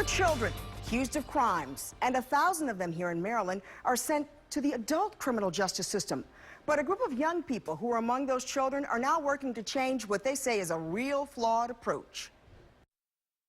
They're children accused of crimes, and 1,000 of them here in Maryland are sent to the adult criminal justice system. But a group of young people who are among those children are now working to change what they say is a real flawed approach.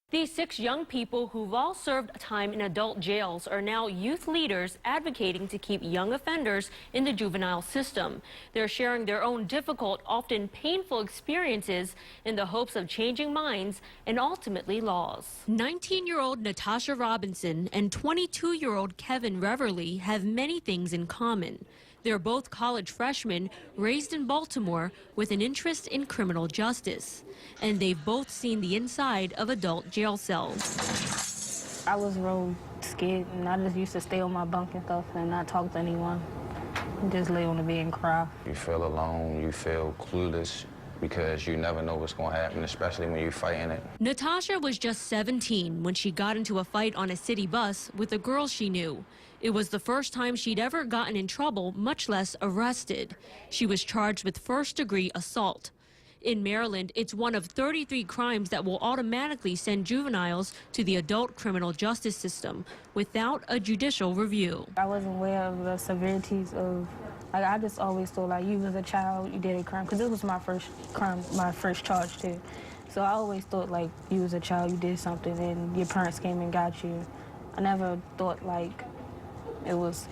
These 6 young people who've all served time in adult jails are now youth leaders advocating to keep young offenders in the juvenile system. They're sharing their own difficult, often painful experiences in the hopes of changing minds and ultimately laws. 19-year-old Natasha Robinson and 22-year-old Kevin Reverly have many things in common. They're both college freshmen raised in Baltimore with an interest in criminal justice. And they've both seen the inside of adult jail cells. I was real scared, and I just used to stay on my bunk and stuff and not talk to anyone. Just lay on the bed and cry. You feel alone, you feel clueless, because you never know what's going to happen, especially when you're fighting it. Natasha was just 17 when she got into a fight on a city bus with a girl she knew. It was the first time she'd ever gotten in trouble, much less arrested. She was charged with first-degree assault. In Maryland, it's one of 33 crimes that will automatically send juveniles to the adult criminal justice system without a judicial review. I wasn't aware of the severities of, I just always thought, like, you was a child, you did a crime, because this was my first crime, my first charge, too. So I always thought, like, you was a child, you did something, and your parents came and got you. I never thought, like, it was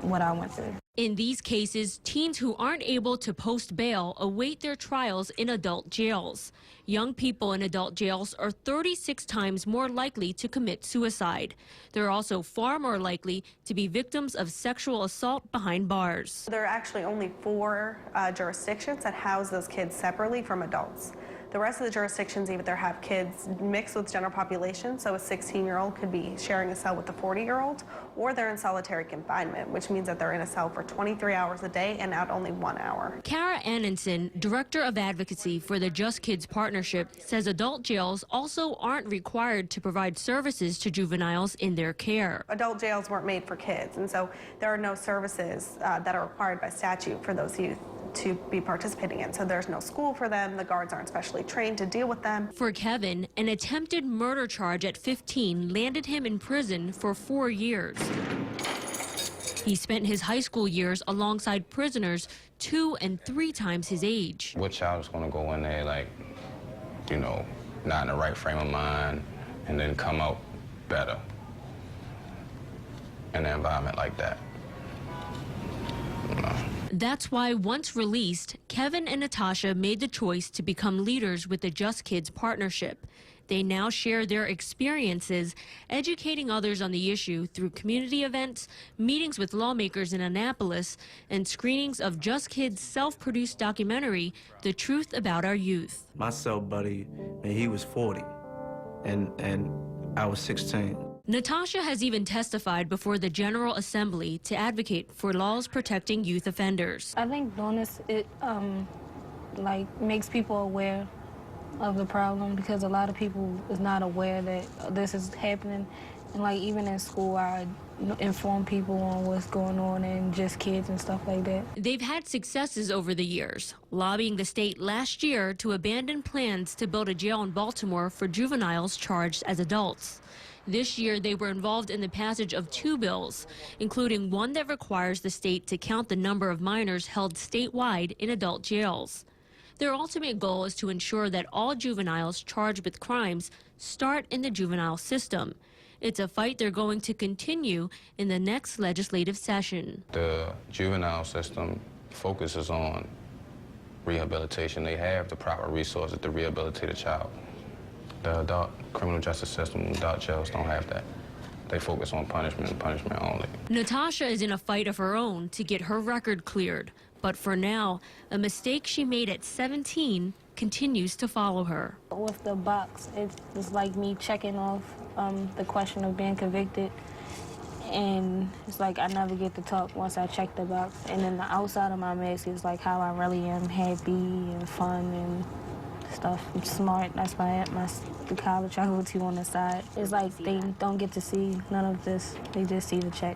what I went through. In these cases, teens who aren't able to post bail await their trials in adult jails. Young people in adult jails are 36 times more likely to commit suicide. They're also far more likely to be victims of sexual assault behind bars. There are actually only 4 jurisdictions that house those kids separately from adults. The rest of the jurisdictions either have kids mixed with general population, so a 16-year-old could be sharing a cell with a 40-year-old, or they're in solitary confinement, which means that they're in a cell for 23 hours a day and out only 1 hour. Kara Annenson, Director of Advocacy for the Just Kids Partnership, says adult jails also aren't required to provide services to juveniles in their care. Adult jails weren't made for kids, and so there are no services that are required by statute for those youth to be participating in. So there's no school for them, the guards aren't specially trained to deal with them. For Kevin, an attempted murder charge at 15 landed him in prison for 4 years. He spent his high school years alongside prisoners 2 and 3 times his age. What child is going to go in there, like, you know, not in the right frame of mind, and then come out better in an environment like that? That's why, once released, Kevin and Natasha made the choice to become leaders with the Just Kids Partnership. They now share their experiences, educating others on the issue through community events, meetings with lawmakers in Annapolis, and screenings of Just Kids' self-produced documentary, The Truth About Our Youth. My cell buddy, man, he was 40, and I was 16. Natasha has even testified before the General Assembly to advocate for laws protecting youth offenders. I think doing this, it makes people aware of the problem, because a lot of people is not aware that this is happening. And like even in school, I inform people on what's going on and Just Kids and stuff like that. They've had successes over the years, lobbying the state last year to abandon plans to build a jail in Baltimore for juveniles charged as adults. This year, they were involved in the passage of 2 bills, including one that requires the state to count the number of minors held statewide in adult jails. Their ultimate goal is to ensure that all juveniles charged with crimes start in the juvenile system. It's a fight they're going to continue in the next legislative session. The juvenile system focuses on rehabilitation. They have the proper resources to rehabilitate a child. The adult criminal justice system, adult jails don't have that. They focus on punishment and punishment only. Natasha is in a fight of her own to get her record cleared. But for now, a mistake she made at 17 continues to follow her. With the box, it's like me checking off the question of being convicted. And it's like I never get to talk once I check the box. And then the outside of my mask is like how I really am, happy and fun and stuff. I'm smart. That's the college I go to on the side. It's like they don't get to see none of this. They just see the check.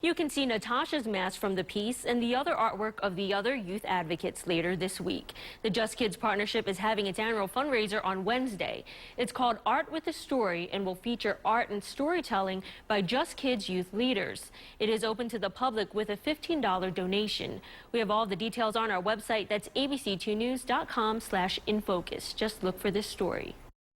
You can see Natasha's mask from the piece and the other artwork of the other youth advocates later this week. The Just Kids Partnership is having its annual fundraiser on Wednesday. It's called Art with a Story and will feature art and storytelling by Just Kids youth leaders. It is open to the public with a $15 donation. We have all the details on our website. That's abc2news.com/infocus. Just look for this story.